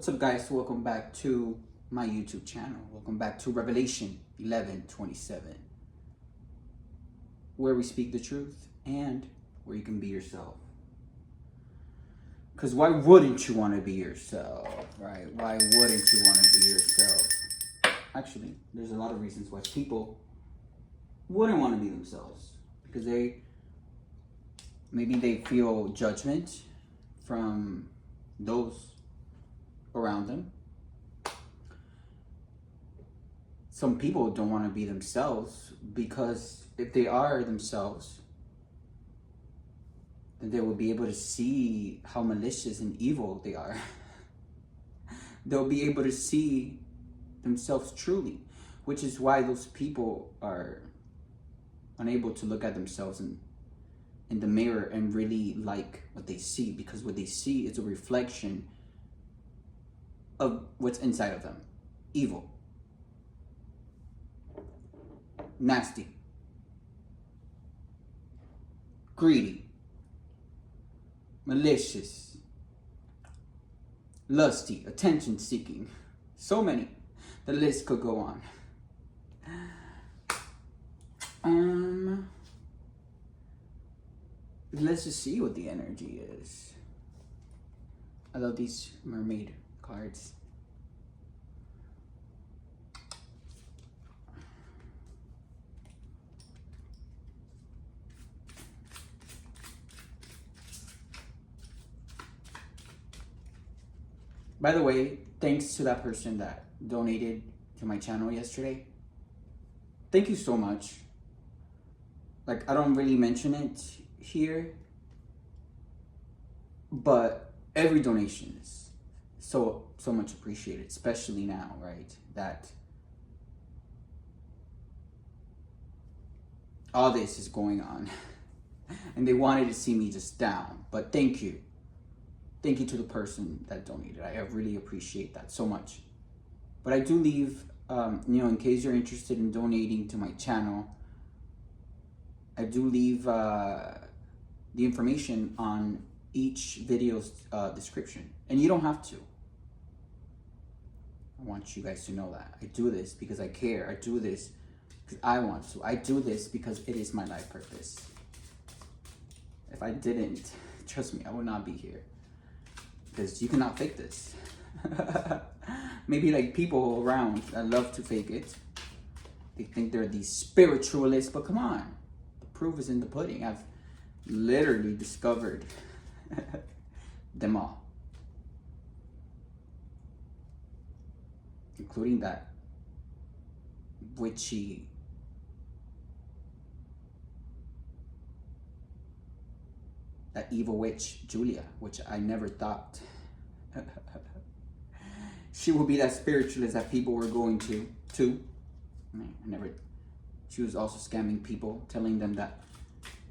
What's up, guys? Welcome back to my YouTube channel. Welcome back to Revelation 11:27, where we speak the truth and where you can be yourself. Because why wouldn't you want to be yourself, right? Why wouldn't you want to be yourself? Actually, there's a lot of reasons why people wouldn't want to be themselves. Because maybe they feel judgment from those around them. Some people don't want to be themselves because if they are themselves, then they will be able to see how malicious and evil they are. They'll be able to see themselves truly, which is why those people are unable to look at themselves in the mirror and really like what they see, because what they see is a reflection of what's inside of them. Evil, nasty, greedy, malicious, lusty, attention seeking. So many. The list could go on. Let's just see what the energy is. I love these mermaid cards. By the way, thanks to that person that donated to my channel yesterday. Thank you so much. Like, I don't really mention it here, but every donation is so much appreciated, especially now, right? That all this is going on and they wanted to see me just down. But thank you. Thank you to the person that donated. I really appreciate that so much. But I do leave, in case you're interested in donating to my channel, I do leave the information on each video's description. And you don't have to. I want you guys to know that. I do this because I care. I do this because I want to. I do this because it is my life purpose. If I didn't, trust me, I would not be here. Because you cannot fake this. Maybe like people around that love to fake it. They think they're these spiritualists, but come on. The proof is in the pudding. I've literally discovered them all. Including that witchy, that evil witch, Julia, which I never thought she would be that spiritualist that people were going to. She was also scamming people, telling them that,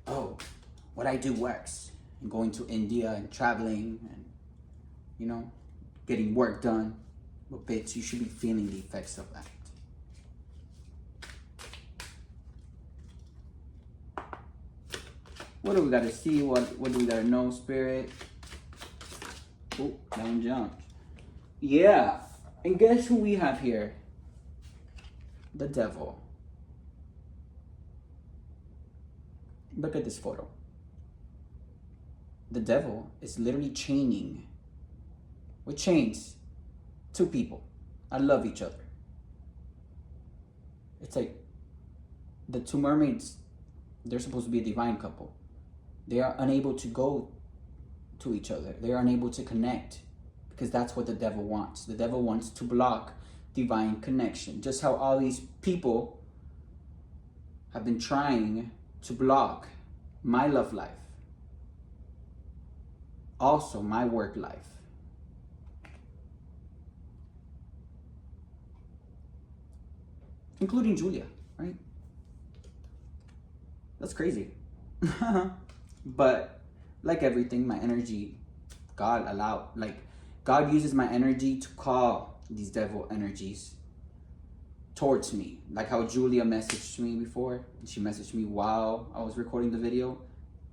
oh, what I do works. And going to India and traveling and, getting work done. But bitch, you should be feeling the effects of that. What do we gotta see? What do we gotta know, Spirit? Oh, that one jumped. Yeah. And guess who we have here? The devil. Look at this photo. The devil is literally chaining, with chains, two people that love each other. It's like the two mermaids, they're supposed to be a divine couple. They are unable to go to each other. They are unable to connect because that's what the devil wants. The devil wants to block divine connection. Just how all these people have been trying to block my love life. Also, my work life. Including Julia, right? That's crazy. But like everything, my energy, God uses my energy to call these devil energies towards me. Like how Julia messaged me before. She messaged me while I was recording the video.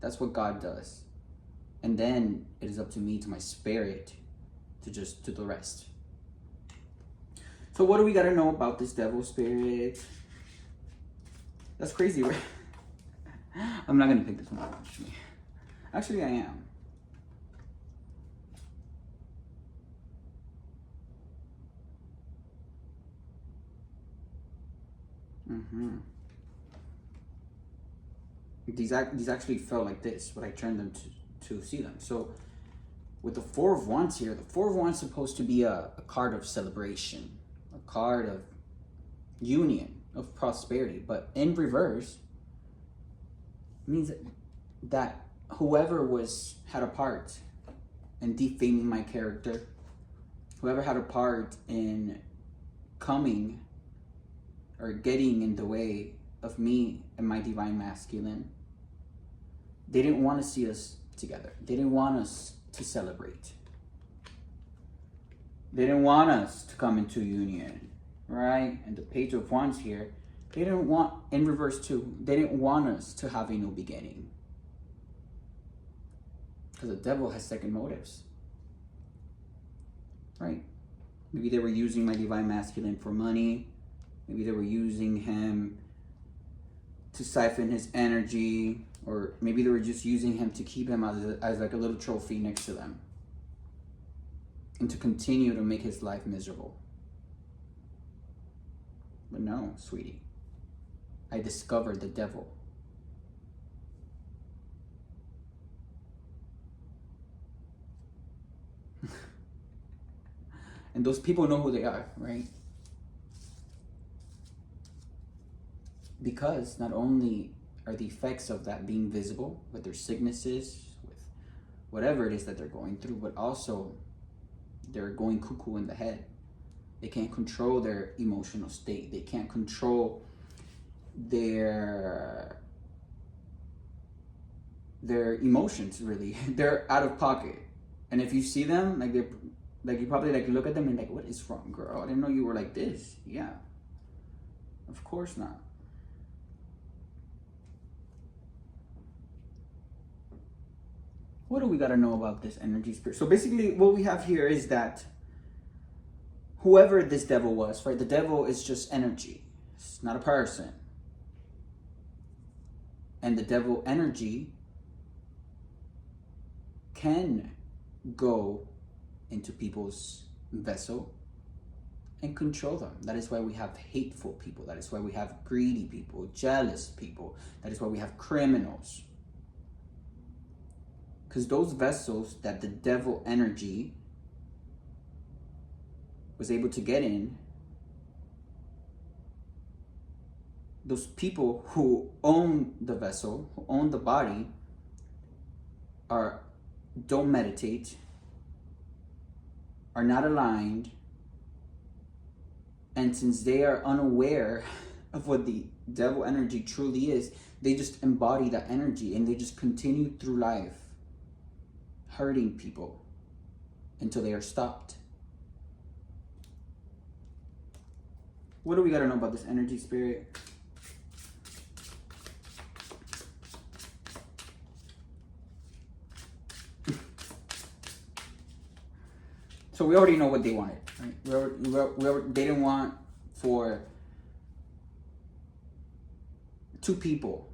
That's what God does. And then it is up to me, to my spirit, to the rest. So what do we got to know about this devil spirit? That's crazy, right? I'm not going to pick this one up, actually. Actually, I am. These actually felt like this, but I turned them to see them. So with the Four of Wands here, the Four of Wands is supposed to be a card of celebration, a card of union, of prosperity. But in reverse, means that whoever had a part in defaming my character, whoever had a part in coming or getting in the way of me and my divine masculine, they didn't want to see us together. They didn't want us to celebrate. They didn't want us to come into union, right? And the Page of Wands here, they didn't want, in reverse too, they didn't want us to have a new beginning. Because the devil has second motives, right? Maybe they were using my divine masculine for money. Maybe they were using him to siphon his energy, or maybe they were just using him to keep him as like a little trophy next to them, and to continue to make his life miserable. But no, sweetie, I discovered the devil. And those people know who they are, right? Because not only are the effects of that being visible with their sicknesses, with whatever it is that they're going through, but also they're going cuckoo in the head. They can't control their emotional state. They can't control their emotions, really. They're out of pocket. And if you see them, you probably look at them and what is wrong, girl? I didn't know you were like this. Yeah, of course not. What do we got to know about this energy spirit? So basically what we have here is that whoever this devil was, right? The devil is just energy. It's not a person. And the devil energy can go into people's vessel and control them. That is why we have hateful people. That is why we have greedy people, jealous people. That is why we have criminals. Because those vessels that the devil energy was able to get in, those people who own the vessel, who own the body, don't meditate, are not aligned, and since they are unaware of what the devil energy truly is, they just embody that energy and they just continue through life hurting people until they are stopped. What do we got to know about this energy spirit? So we already know what they wanted, right? They didn't want for two people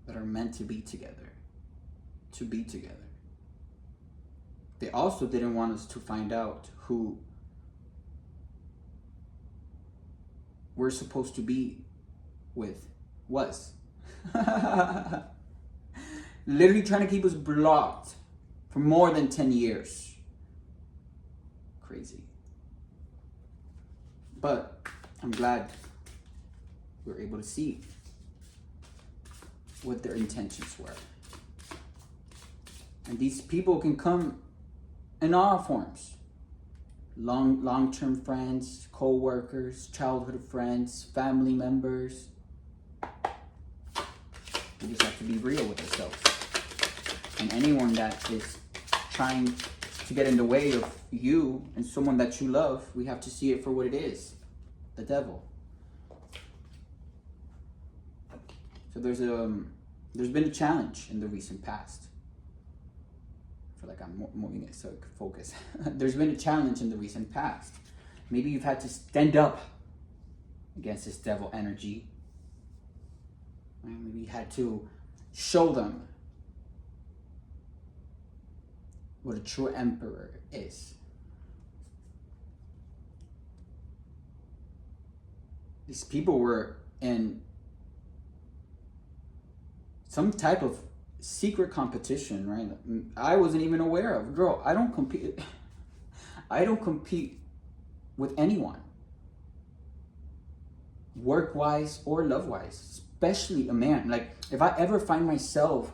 that are meant to be together. They also didn't want us to find out who we're supposed to be with was. Literally trying to keep us blocked for more than 10 years. Crazy. But I'm glad we were able to see what their intentions were. And these people can come in all forms. Long-term friends, co-workers, childhood friends, family members. We just have to be real with ourselves. And anyone that is trying to get in the way of you and someone that you love, we have to see it for what it is, the devil. So there's been a challenge in the recent past feel like I'm moving it so I could focus. There's been a challenge in the recent past. Maybe you've had to stand up against this devil energy. Maybe you had to show them what a true emperor is. These people were in some type of secret competition, right? I wasn't even aware of. Girl, I don't compete. I don't compete with anyone, work-wise or love-wise, especially a man. Like, if I ever find myself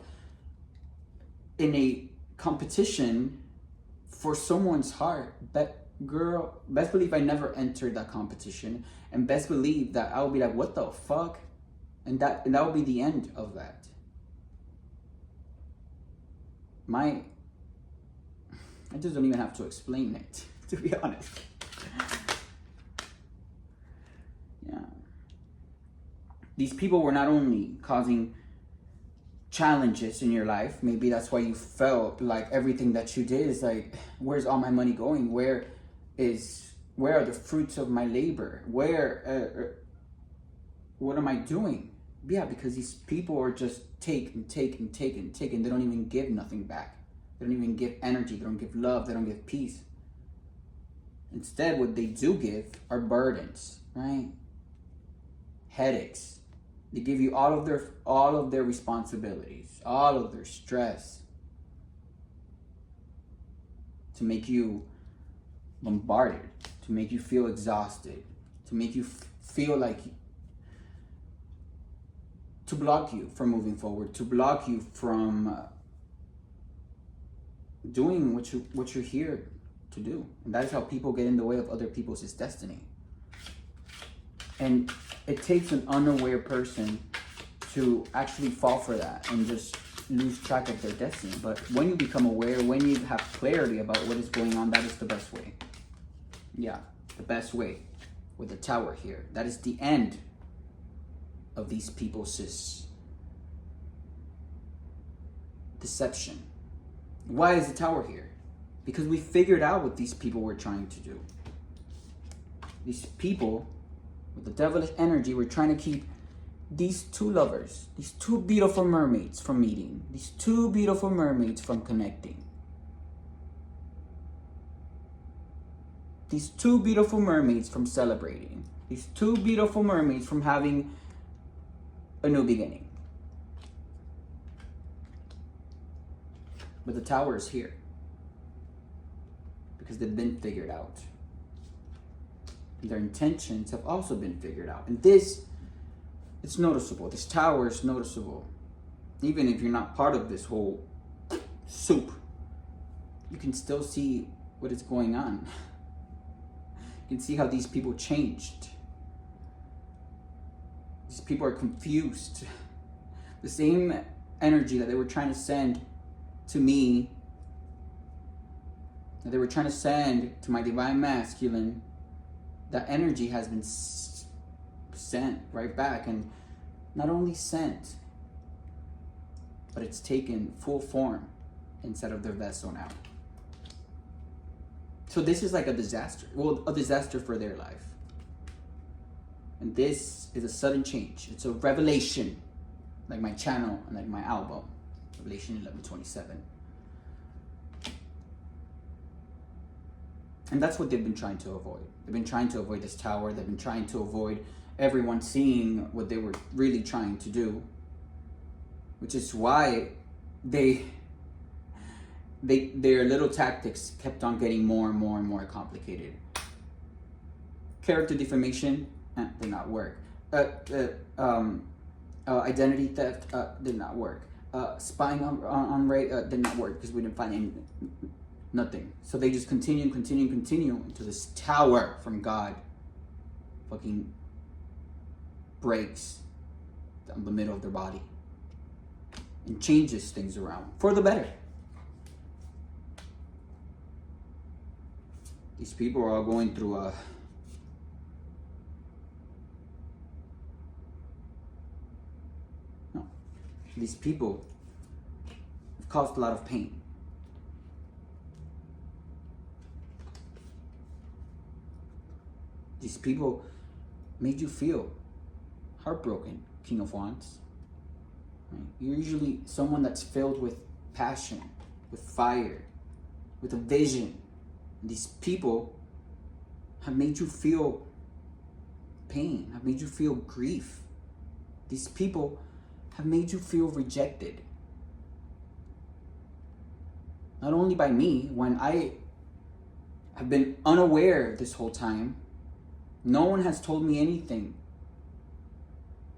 in a competition for someone's heart, girl, best believe I never entered that competition, and best believe that I'll be like, what the fuck? And that will be the end of that. I just don't even have to explain it, to be honest. Yeah. These people were not only causing challenges in your life, maybe that's why you felt like everything that you did is like, where's all my money going? Where are the fruits of my labor? What am I doing? Yeah, because these people are just take and take and take and take, and they don't even give nothing back. They don't even give energy. They don't give love. They don't give peace. Instead, what they do give are burdens, right? Headaches. They give you all of their responsibilities, all of their stress, to make you bombarded, to make you feel exhausted, to make you feel like, to block you from moving forward, to block you from doing what you're here to do. And that is how people get in the way of other people's destiny. And it takes an unaware person to actually fall for that and just lose track of their destiny. But when you become aware, when you have clarity about what is going on, that is the best way. Yeah, the best way. With the tower here. That is the end of these people's deception. Why is the tower here? Because we figured out what these people were trying to do. These people with the devilish energy were trying to keep these two lovers, these two beautiful mermaids from meeting, these two beautiful mermaids from connecting. These two beautiful mermaids from celebrating. These two beautiful mermaids from having a new beginning. But the tower is here because they've been figured out. Their intentions have also been figured out. And this, it's noticeable. This tower is noticeable. Even if you're not part of this whole soup, you can still see what is going on. You can see how these people changed. These people are confused. The same energy that they were trying to send to me, that they were trying to send to my divine masculine, that energy has been sent right back. And not only sent, but it's taken full form inside of their vessel now. So this is like a disaster. Well, a disaster for their life. And this is a sudden change. It's a revelation, like my channel and like my album, Revelation 11:27. And that's what they've been trying to avoid. They've been trying to avoid this tower. They've been trying to avoid everyone seeing what they were really trying to do. Which is why their little tactics kept on getting more and more and more complicated. Character defamation did not work. Identity theft did not work. Spying on Ray did not work because we didn't find nothing. So they just continue until this tower from God fucking breaks down the middle of their body and changes things around for the better. These people are all going through these people have caused a lot of pain. These people made you feel heartbroken, King of Wands. Right? You're usually someone that's filled with passion, with fire, with a vision. And these people have made you feel pain, have made you feel grief. These people have made you feel rejected. Not only by me, when I have been unaware this whole time, no one has told me anything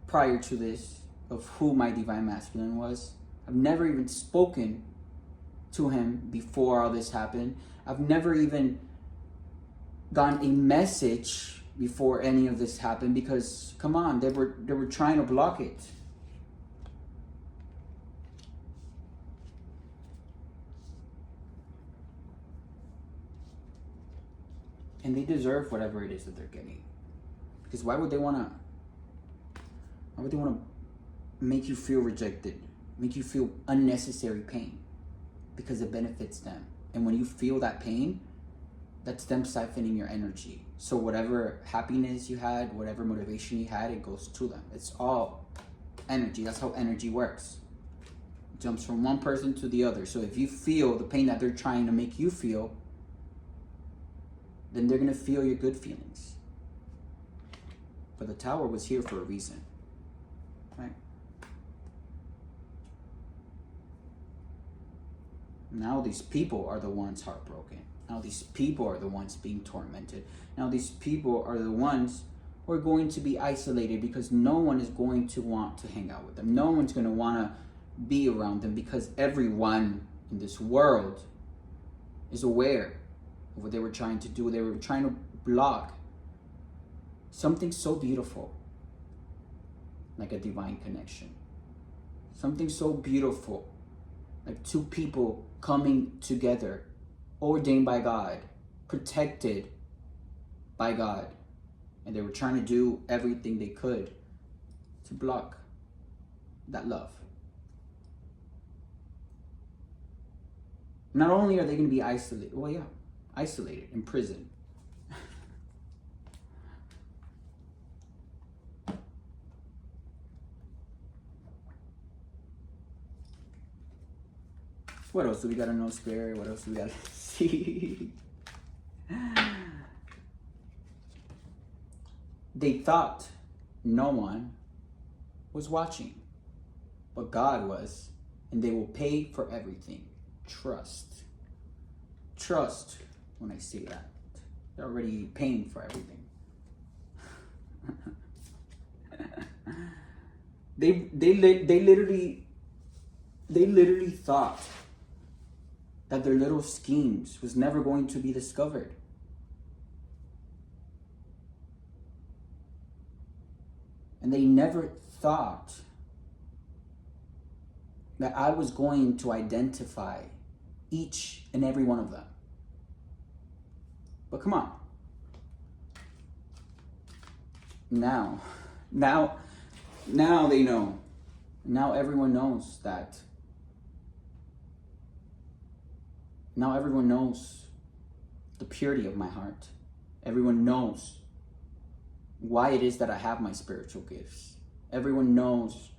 prior to this of who my divine masculine was. I've never even spoken to him before all this happened. I've never even gotten a message before any of this happened, because come on, they were trying to block it. And they deserve whatever it is that they're getting. Because why would they want to make you feel rejected, make you feel unnecessary pain? Because it benefits them. And when you feel that pain, that's them siphoning your energy. So whatever happiness you had, whatever motivation you had, it goes to them. It's all energy. That's how energy works. It jumps from one person to the other. So if you feel the pain that they're trying to make you feel, then they're going to feel your good feelings. But the Tower was here for a reason, right? Now these people are the ones heartbroken. Now these people are the ones being tormented. Now these people are the ones who are going to be isolated, because no one is going to want to hang out with them. No one's going to want to be around them, because everyone in this world is aware of what they were trying to do. They were trying to block something so beautiful, like a divine connection. Something so beautiful, like two people coming together, ordained by God, protected by God. And they were trying to do everything they could to block that love. Not only are they going to be isolated, well, yeah, isolated in prison. What else do we gotta know, Spirit? What else do we gotta see? They thought no one was watching, but God was, and they will pay for everything. Trust. Trust when I say that. They're already paying for everything. They literally thought that their little schemes was never going to be discovered. And they never thought that I was going to identify each and every one of them. But come on. Now they know. Now everyone knows that. Now everyone knows the purity of my heart. Everyone knows why it is that I have my spiritual gifts. Everyone knows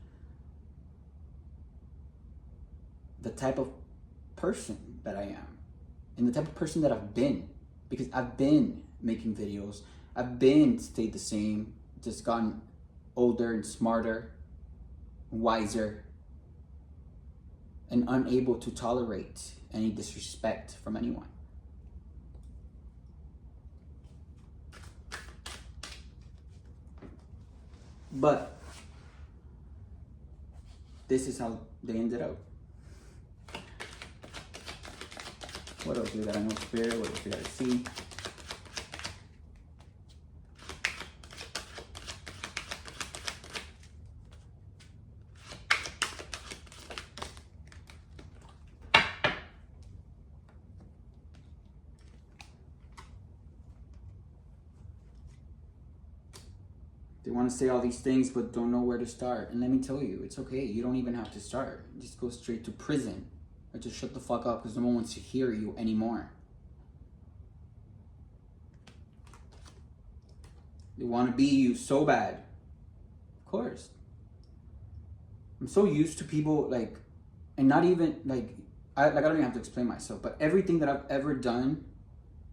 the type of person that I am and the type of person that I've been, because I've been making videos. I've been stayed the same, just gotten older and smarter, wiser, and unable to tolerate any disrespect from anyone. But this is how they ended up. What else do we gotta know, Spirit? What else we gotta see? They want to say all these things but don't know where to start. And let me tell you, it's okay. You don't even have to start. Just go straight to prison. Or just shut the fuck up, because no one wants to hear you anymore. They want to be you so bad. Of course. I'm so used to people like, and not even like, I don't even have to explain myself, but everything that I've ever done,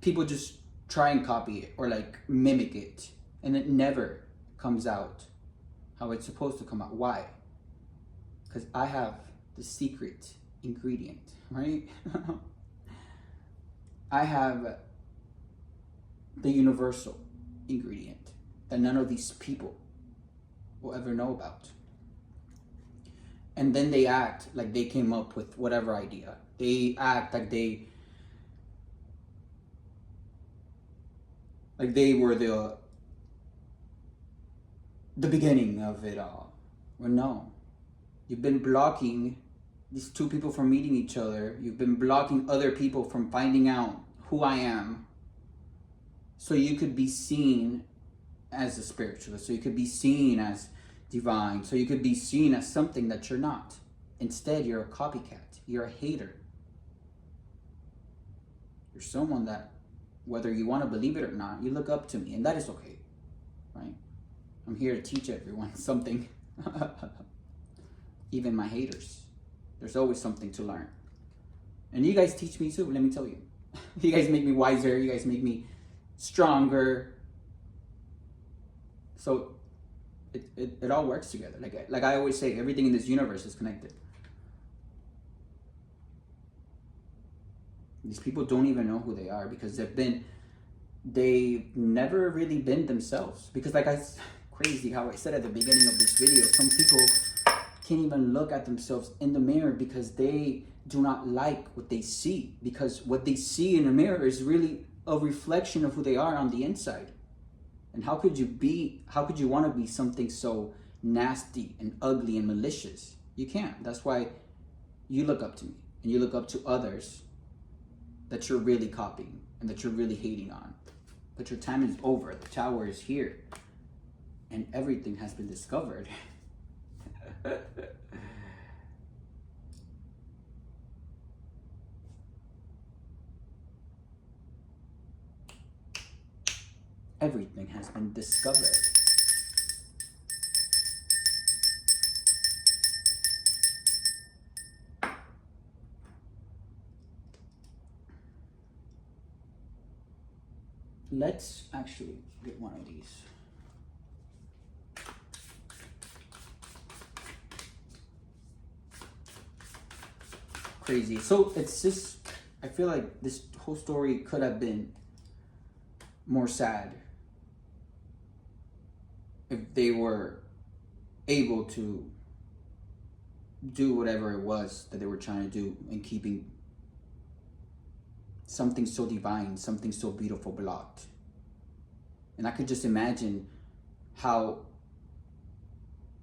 people just try and copy it or like mimic it, and it never comes out how it's supposed to come out. Why? Because I have the secret ingredient, right? I have the universal ingredient that none of these people will ever know about. And then they act like they came up with whatever idea. They act like they were the beginning of it all. Well, no. You've been blocking these two people from meeting each other. You've been blocking other people from finding out who I am, so you could be seen as a spiritualist, so you could be seen as divine, so you could be seen as something that you're not. Instead, you're a copycat. You're a hater. You're someone that, whether you want to believe it or not, you look up to me, and that is okay, right? I'm here to teach everyone something. Even my haters. There's always something to learn. And you guys teach me too, let me tell you. You guys make me wiser. You guys make me stronger. So it all works together. Like I always say, everything in this universe is connected. These people don't even know who they are because they've never really been themselves. Because crazy how I said at the beginning of this video, some people can't even look at themselves in the mirror because they do not like what they see. Because what they see in the mirror is really a reflection of who they are on the inside. And how could you want to be something so nasty and ugly and malicious? You can't. That's why you look up to me and you look up to others that you're really copying and that you're really hating on. But your time is over. The tower is here. And everything has been discovered. Everything has been discovered. Let's actually get one of these. Crazy. So it's just, I feel like this whole story could have been more sad if they were able to do whatever it was that they were trying to do and keeping something so divine, something so beautiful blocked. And I could just imagine how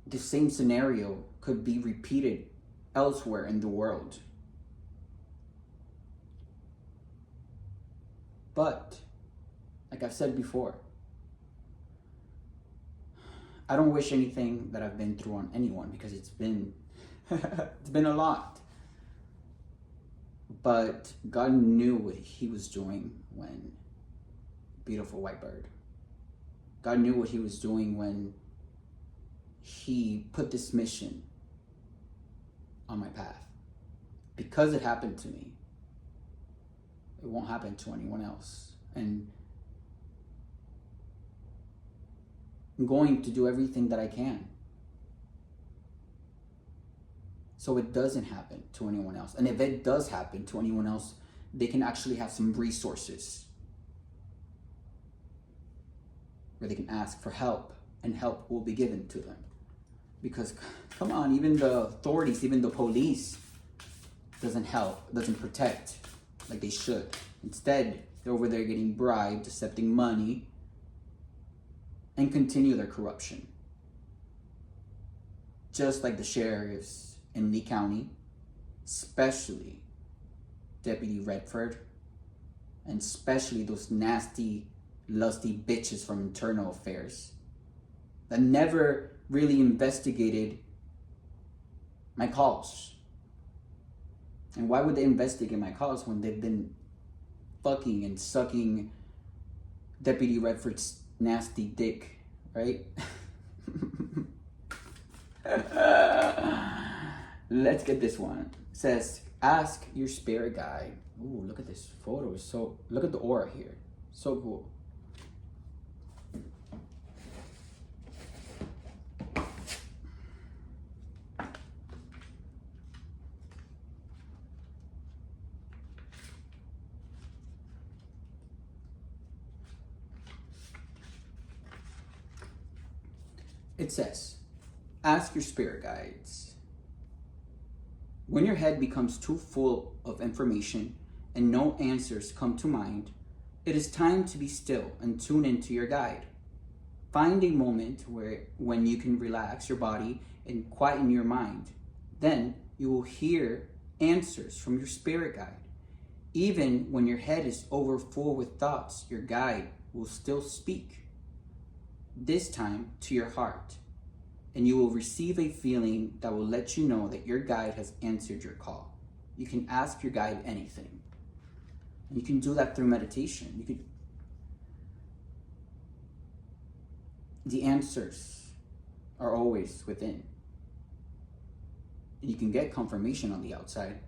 the same scenario could be repeated elsewhere in the world. But, like I've said before, I don't wish anything that I've been through on anyone because it's been a lot. But God knew what he was doing when beautiful white bird. God knew what he was doing when he put this mission on my path. Because it happened to me, it won't happen to anyone else. And I'm going to do everything that I can so it doesn't happen to anyone else. And if it does happen to anyone else, they can actually have some resources where they can ask for help, and help will be given to them. Because, come on, even the authorities, even the police doesn't help, doesn't protect like they should. Instead, they're over there getting bribed, accepting money, and continue their corruption. Just like the sheriffs in Lee County, especially Deputy Redford, and especially those nasty, lusty bitches from Internal Affairs that never really investigated my calls. And why would they investigate my calls when they've been fucking and sucking Deputy Redford's nasty dick right? Let's get this one. It says, ask your spirit guide. Ooh, look at this photo. Look at the aura here. So cool. It says, ask your spirit guides. When your head becomes too full of information and no answers come to mind, it is time to be still and tune into your guide. Find a moment when you can relax your body and quieten your mind. Then you will hear answers from your spirit guide. Even when your head is overfull with thoughts, your guide will still speak. This time to your heart, and you will receive a feeling that will let you know that your guide has answered your call. You can ask your guide anything. And you can do that through meditation. The answers are always within. You can get confirmation on the outside,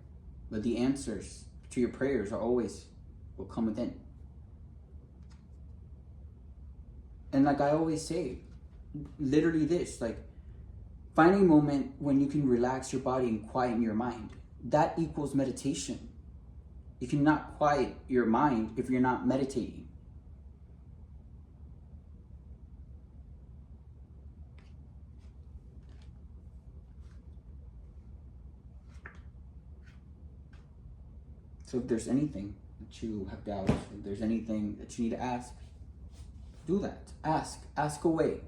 but the answers to your prayers will come within. And like I always say, literally this, like, find a moment when you can relax your body and quieten your mind. That equals meditation. You cannot quiet your mind if you're not meditating. So if there's anything that you have doubts, if there's anything that you need to ask, do that. Ask away,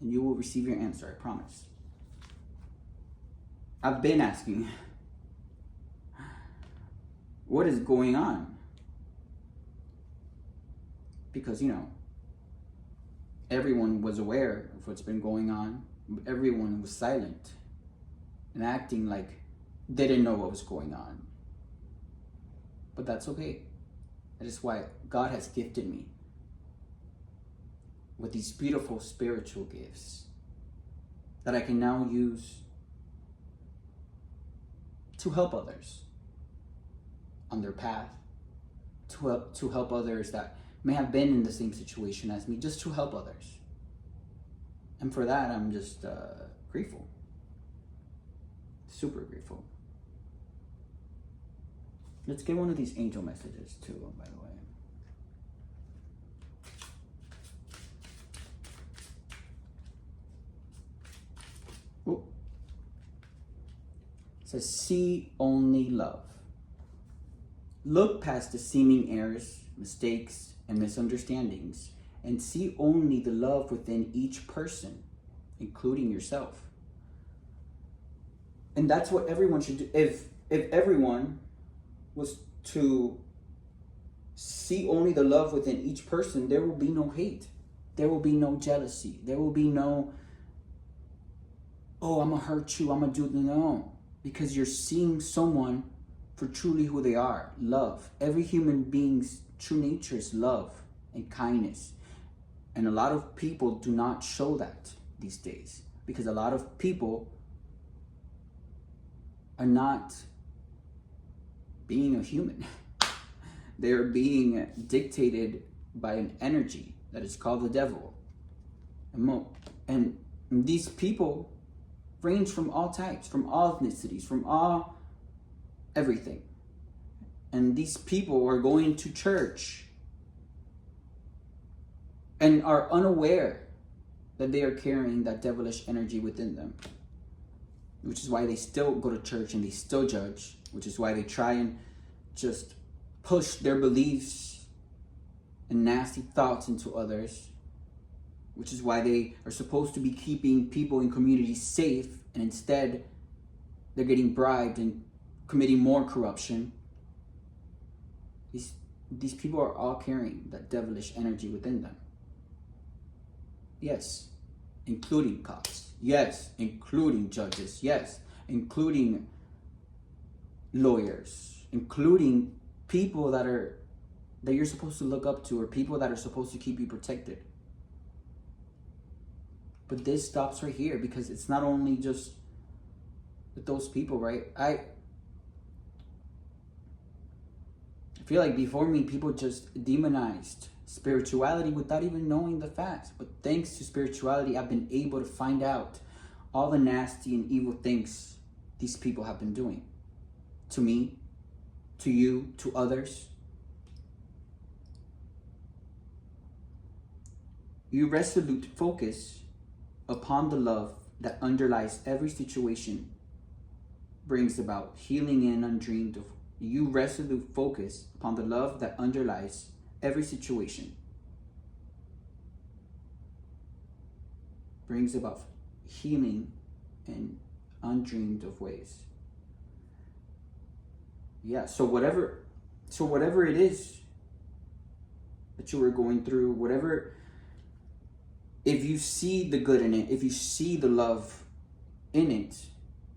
and you will receive your answer, I promise. I've been asking, what is going on? Because, everyone was aware of what's been going on. Everyone was silent and acting like they didn't know what was going on. But that's okay. That is why God has gifted me with these beautiful spiritual gifts that I can now use to help others on their path, to help others that may have been in the same situation as me, just to help others. And for that, I'm just grateful. Super grateful. Let's get one of these angel messages too, by the way. Ooh. It says, see only love. Look past the seeming errors, mistakes, and misunderstandings, and see only the love within each person, including yourself. And that's what everyone should do. If everyone was to see only the love within each person, there will be no hate. There will be no jealousy. There will be no, oh, I'm gonna hurt you, I'm gonna do, no. Because you're seeing someone for truly who they are, love. Every human being's true nature is love and kindness. And a lot of people do not show that these days, because a lot of people are not being a human. They're being dictated by an energy that is called the devil. And these people range from all types, from all ethnicities, from all everything. And these people are going to church and are unaware that they are carrying that devilish energy within them. Which is why they still go to church and they still judge. Which is why they try and just push their beliefs and nasty thoughts into others. Which is why they are supposed to be keeping people in communities safe, and instead they're getting bribed and committing more corruption. These people are all carrying that devilish energy within them. Yes, including cops. Yes, including judges. Yes, including lawyers. Including people that you're supposed to look up to, or people that are supposed to keep you protected. But this stops right here, because it's not only just with those people, right? I feel like before me, people just demonized spirituality without even knowing the facts. But thanks to spirituality, I've been able to find out all the nasty and evil things these people have been doing to me, to you, to others. Your resolute focus upon the love that underlies every situation brings about healing and undreamed of. You resolute focus upon the love that underlies every situation brings about healing in undreamed of ways. Yeah, so whatever it is that you were going through, whatever, if you see the good in it, if you see the love in it,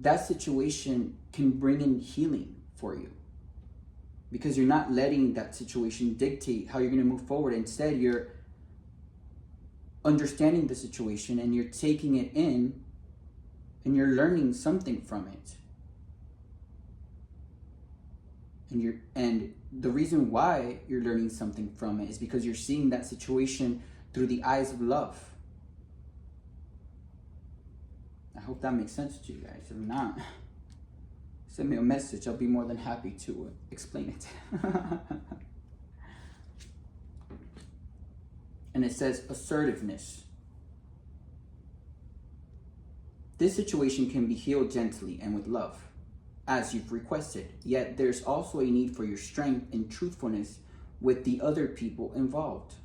that situation can bring in healing for you. Because you're not letting that situation dictate how you're going to move forward. Instead, you're understanding the situation and you're taking it in and you're learning something from it. And the reason why you're learning something from it is because you're seeing that situation through the eyes of love. I hope that makes sense to you guys. If not, send me a message. I'll be more than happy to explain it. And it says assertiveness. This situation can be healed gently and with love, as you've requested. Yet there's also a need for your strength and truthfulness with the other people involved.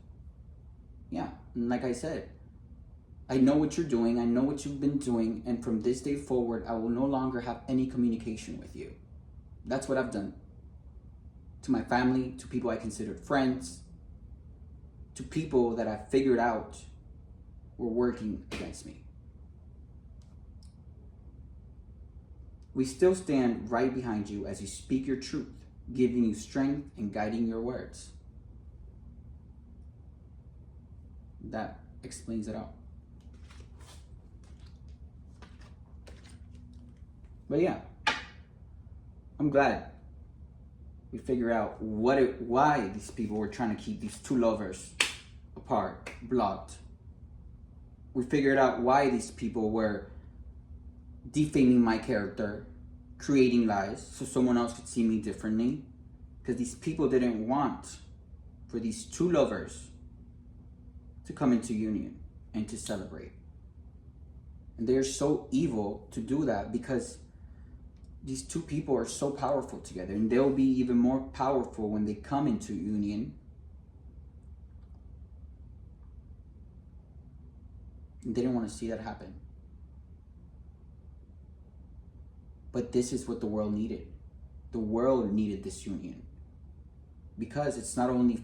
Yeah, and like I said, I know what you're doing. I know what you've been doing. And from this day forward, I will no longer have any communication with you. That's what I've done. To my family, to people I considered friends, to people that I figured out were working against me. We still stand right behind you as you speak your truth, giving you strength and guiding your words. That explains it all. But yeah, I'm glad we figured out why these people were trying to keep these two lovers apart, blocked. We figured out why these people were defaming my character, creating lies so someone else could see me differently. Because these people didn't want for these two lovers to come into union and to celebrate. And they're so evil to do that because these two people are so powerful together, and they'll be even more powerful when they come into union. And they didn't want to see that happen. But this is what the world needed. The world needed this union. Because it's not only a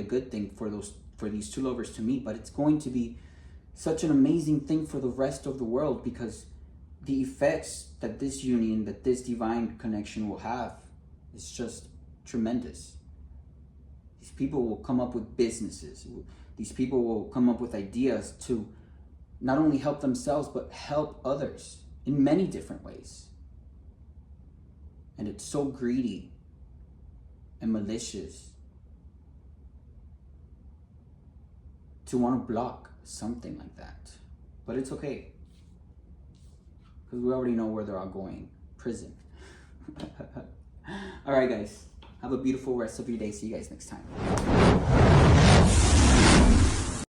good thing for these two lovers to meet, but it's going to be such an amazing thing for the rest of the world, because the effects that this union, that this divine connection will have is just tremendous. These people will come up with businesses. These people will come up with ideas to not only help themselves, but help others in many different ways. And it's so greedy and malicious to want to block something like that. But it's okay, because we already know where they're all going. Prison. All right, guys. Have a beautiful rest of your day. See you guys next time.